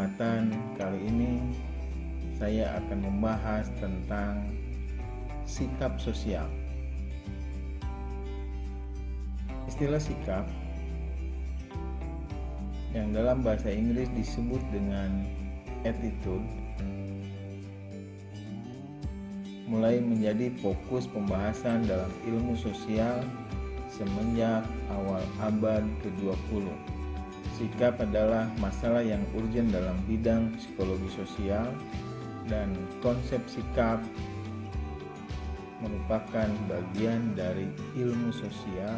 kesempatan kali ini saya akan membahas tentang sikap sosial. Istilah sikap yang dalam bahasa Inggris disebut dengan attitude mulai menjadi fokus pembahasan dalam ilmu sosial semenjak awal abad ke-20. Sikap adalah masalah yang urgen dalam bidang psikologi sosial, dan konsep sikap merupakan bagian dari ilmu sosial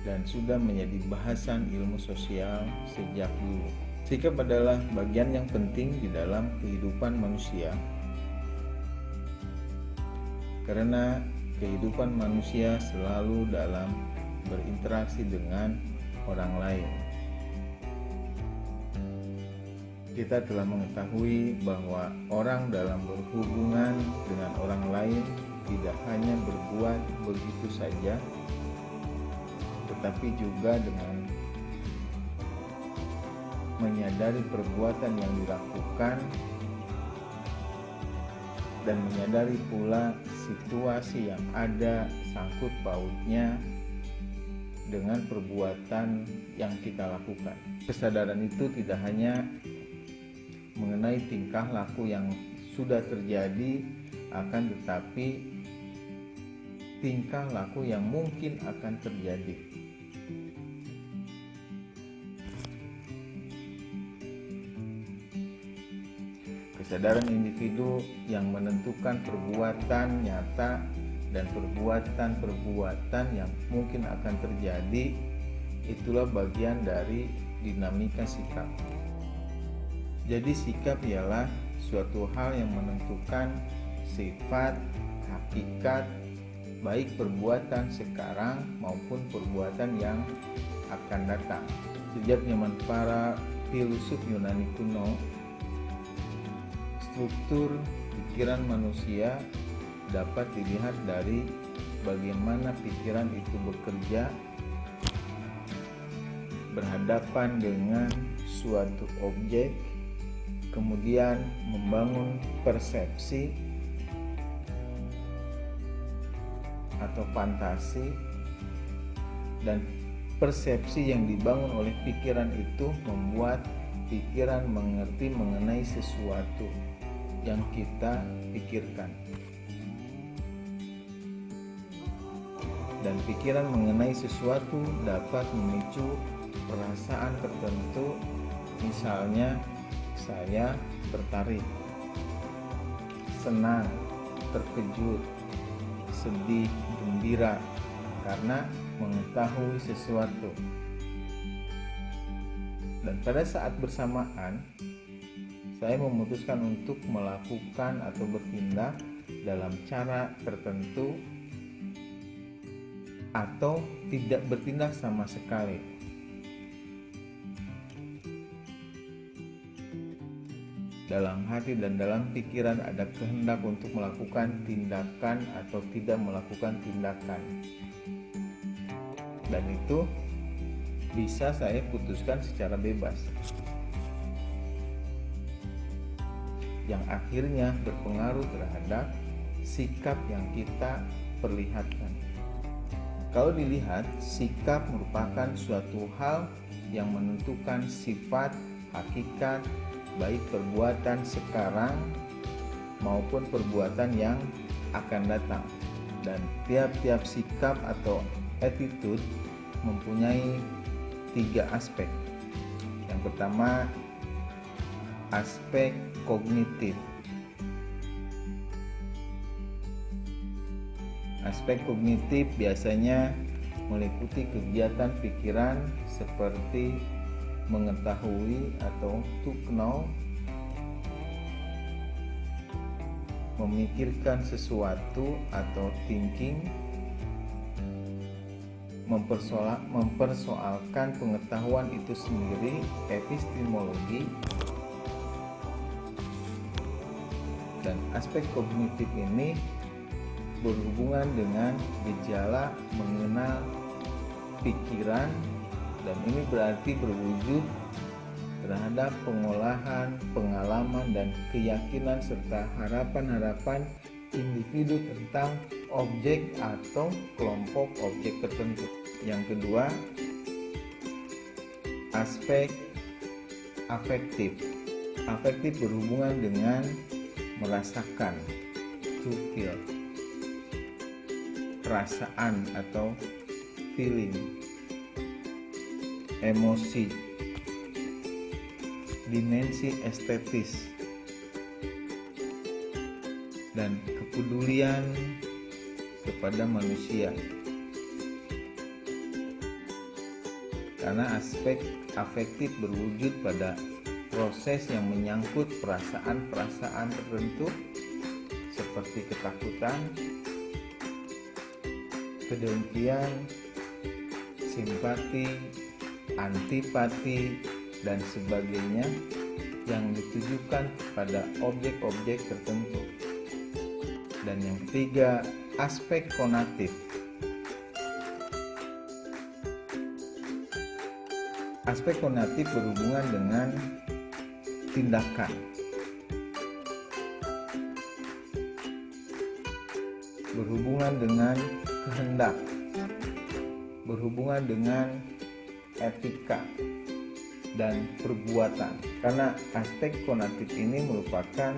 dan sudah menjadi bahasan ilmu sosial sejak dulu. Sikap adalah bagian yang penting di dalam kehidupan manusia, karena kehidupan manusia selalu dalam berinteraksi dengan orang lain. Kita telah mengetahui bahwa orang dalam berhubungan dengan orang lain tidak hanya berbuat begitu saja, tetapi juga dengan menyadari perbuatan yang dilakukan dan menyadari pula situasi yang ada sangkut pautnya dengan perbuatan yang kita lakukan. Kesadaran itu tidak hanya mengenai tingkah laku yang sudah terjadi, akan tetapi tingkah laku yang mungkin akan terjadi. Kesadaran individu yang menentukan perbuatan nyata dan perbuatan-perbuatan yang mungkin akan terjadi, itulah bagian dari dinamika sikap. Jadi sikap ialah suatu hal yang menentukan sifat, hakikat, baik perbuatan sekarang maupun perbuatan yang akan datang. Sejak zaman para filsuf Yunani kuno, struktur pikiran manusia dapat dilihat dari bagaimana pikiran itu bekerja berhadapan dengan suatu objek, kemudian membangun persepsi atau fantasi, dan persepsi yang dibangun oleh pikiran itu membuat pikiran mengerti mengenai sesuatu yang kita pikirkan. Dan pikiran mengenai sesuatu dapat memicu perasaan tertentu, misalnya saya tertarik, senang, terkejut, sedih, gembira karena mengetahui sesuatu. Dan pada saat bersamaan saya memutuskan untuk melakukan atau bertindak dalam cara tertentu atau tidak bertindak sama sekali. Dalam hati dan dalam pikiran ada kehendak untuk melakukan tindakan atau tidak melakukan tindakan. Dan itu bisa saya putuskan secara bebas, yang akhirnya berpengaruh terhadap sikap yang kita perlihatkan. Kalau dilihat, sikap merupakan suatu hal yang menentukan sifat, hakikat, baik perbuatan sekarang maupun perbuatan yang akan datang. Dan tiap-tiap sikap atau attitude mempunyai 3 aspek. Yang pertama, aspek kognitif. Aspek kognitif biasanya meliputi kegiatan pikiran seperti mengetahui atau to know, memikirkan sesuatu atau thinking, mempersoalkan pengetahuan itu sendiri, epistemologi. Dan aspek kognitif ini berhubungan dengan gejala mengenal pikiran, dan ini berarti berwujud terhadap pengolahan, pengalaman, dan keyakinan serta harapan-harapan individu tentang objek atau kelompok objek tertentu. Yang kedua, aspek afektif. Afektif berhubungan dengan merasakan, to feel, perasaan atau feeling, emosi, dimensi estetis, dan kepedulian kepada manusia. Karena aspek afektif berwujud pada proses yang menyangkut perasaan-perasaan tertentu seperti ketakutan, kedengkian, simpati, antipati, dan sebagainya yang ditujukan pada objek-objek tertentu. Dan yang ketiga, aspek konatif. Aspek konatif berhubungan dengan tindakan, berhubungan dengan kehendak, berhubungan dengan etika dan perbuatan. Karena aspek konatif ini merupakan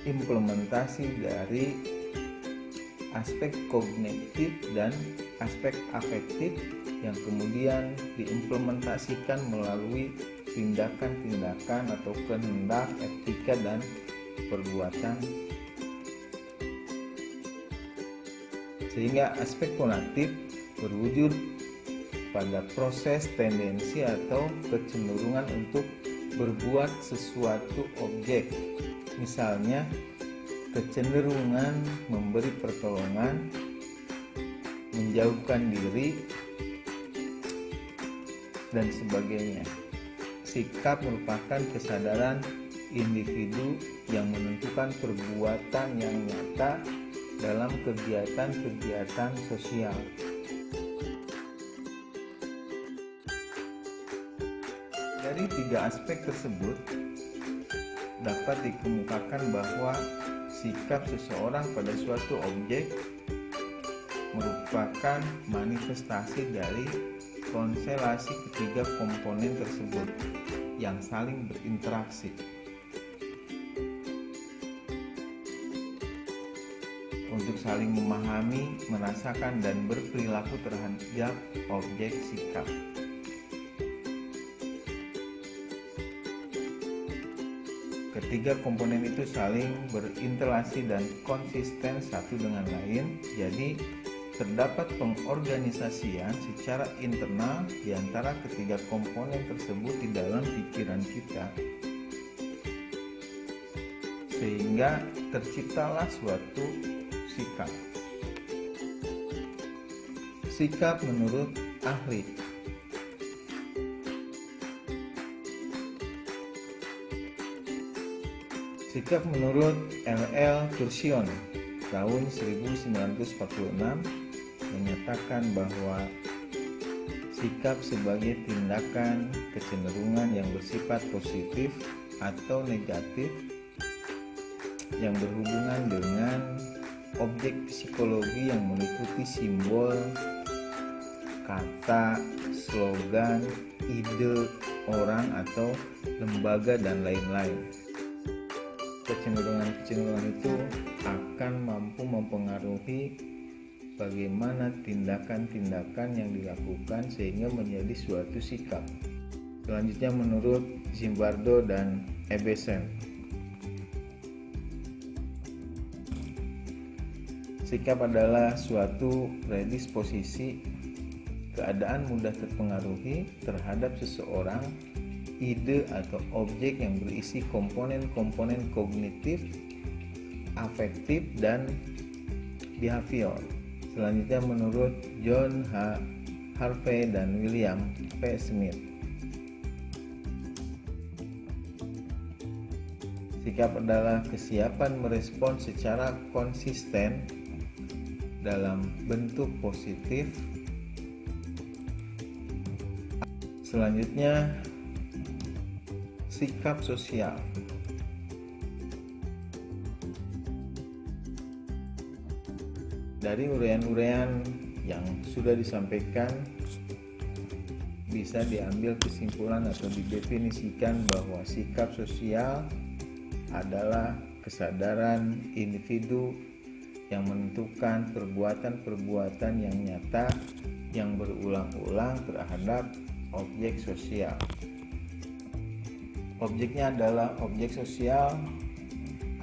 implementasi dari aspek kognitif dan aspek afektif yang kemudian diimplementasikan melalui tindakan-tindakan atau kehendak, etika, dan perbuatan. Sehingga aspek konatif berwujud pada proses tendensi atau kecenderungan untuk berbuat sesuatu objek. Misalnya, kecenderungan memberi pertolongan, menjauhkan diri, dan sebagainya. Sikap merupakan kesadaran individu yang menentukan perbuatan yang nyata dalam kegiatan-kegiatan sosial. Dari tiga aspek tersebut, dapat dikemukakan bahwa sikap seseorang pada suatu objek merupakan manifestasi dari konstelasi ketiga komponen tersebut yang saling berinteraksi. Untuk saling memahami, merasakan, dan berperilaku terhadap objek sikap. Ketiga komponen itu saling berinteraksi dan konsisten satu dengan lain, jadi terdapat pengorganisasian secara internal di antara ketiga komponen tersebut di dalam pikiran kita, sehingga terciptalah suatu sikap. Sikap menurut ahli. Sikap menurut L.L. Tursion tahun 1946 menyatakan bahwa sikap sebagai tindakan kecenderungan yang bersifat positif atau negatif yang berhubungan dengan objek psikologi yang meliputi simbol, kata, slogan, ide, orang atau lembaga, dan lain-lain. Kecenderungan-kecenderungan itu akan mampu mempengaruhi bagaimana tindakan-tindakan yang dilakukan sehingga menjadi suatu sikap. Selanjutnya menurut Zimbardo dan Ebesen, sikap adalah suatu predisposisi, keadaan mudah terpengaruhi terhadap seseorang, ide atau objek yang berisi komponen-komponen kognitif, afektif, dan behavior. Selanjutnya menurut John H. Harvey dan William P. Smith, sikap adalah kesiapan merespon secara konsisten dalam bentuk positif. Selanjutnya sikap sosial. Dari uraian-uraian yang sudah disampaikan, bisa diambil kesimpulan atau didefinisikan bahwa sikap sosial adalah kesadaran individu yang menentukan perbuatan-perbuatan yang nyata yang berulang-ulang terhadap objek sosial. Objeknya adalah objek sosial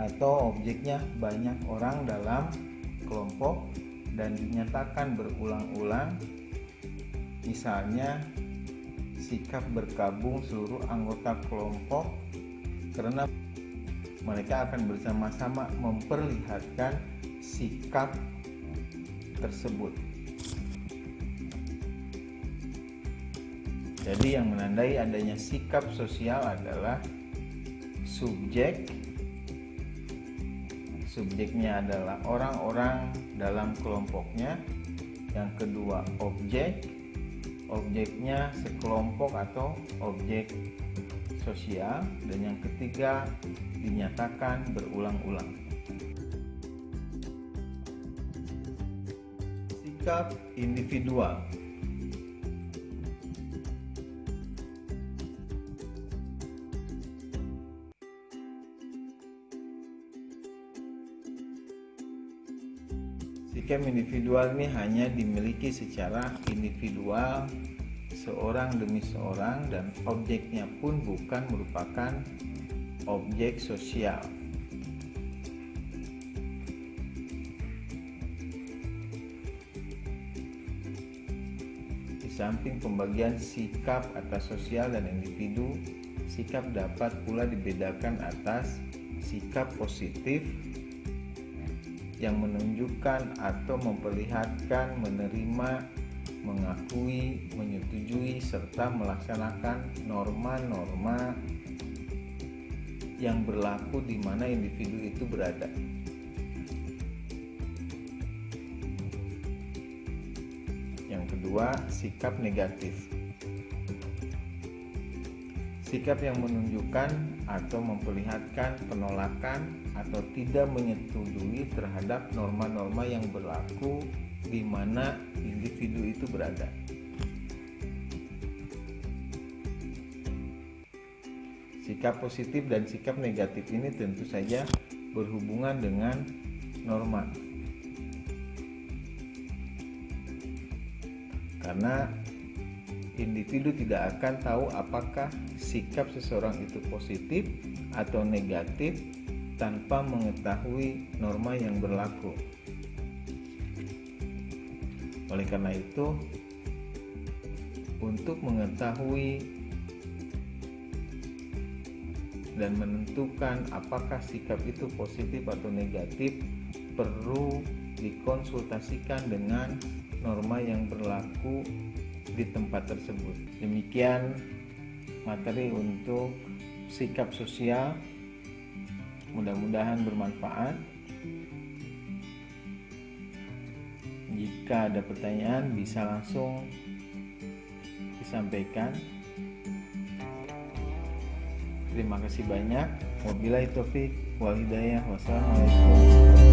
atau objeknya banyak orang dalam kelompok dan dinyatakan berulang-ulang. Misalnya sikap berkabung seluruh anggota kelompok karena mereka akan bersama-sama memperlihatkan sikap tersebut. Jadi yang menandai adanya sikap sosial adalah subjek. Subjeknya adalah orang-orang dalam kelompoknya. Yang kedua objek. Objeknya sekelompok atau objek sosial. Dan yang ketiga dinyatakan berulang-ulang. Sikap individual. Sikap individual ini hanya dimiliki secara individual, seorang demi seorang, dan objeknya pun bukan merupakan objek sosial. Di samping pembagian sikap atas sosial dan individu, sikap dapat pula dibedakan atas sikap positif yang menunjukkan atau memperlihatkan menerima, mengakui, menyetujui, serta melaksanakan norma-norma yang berlaku di mana individu itu berada. Yang kedua, sikap negatif. Sikap yang menunjukkan atau memperlihatkan penolakan atau tidak menyetujui terhadap norma-norma yang berlaku di mana individu itu berada. Sikap positif dan sikap negatif ini tentu saja berhubungan dengan norma. Karena individu tidak akan tahu apakah sikap seseorang itu positif atau negatif tanpa mengetahui norma yang berlaku. Oleh karena itu, untuk mengetahui dan menentukan apakah sikap itu positif atau negatif, perlu dikonsultasikan dengan norma yang berlaku di tempat tersebut. Demikian materi untuk sikap sosial. Mudah-mudahan bermanfaat. Jika ada pertanyaan bisa langsung disampaikan. Terima kasih banyak. Wabillahi taufik wal hidayah. Wassalamualaikum.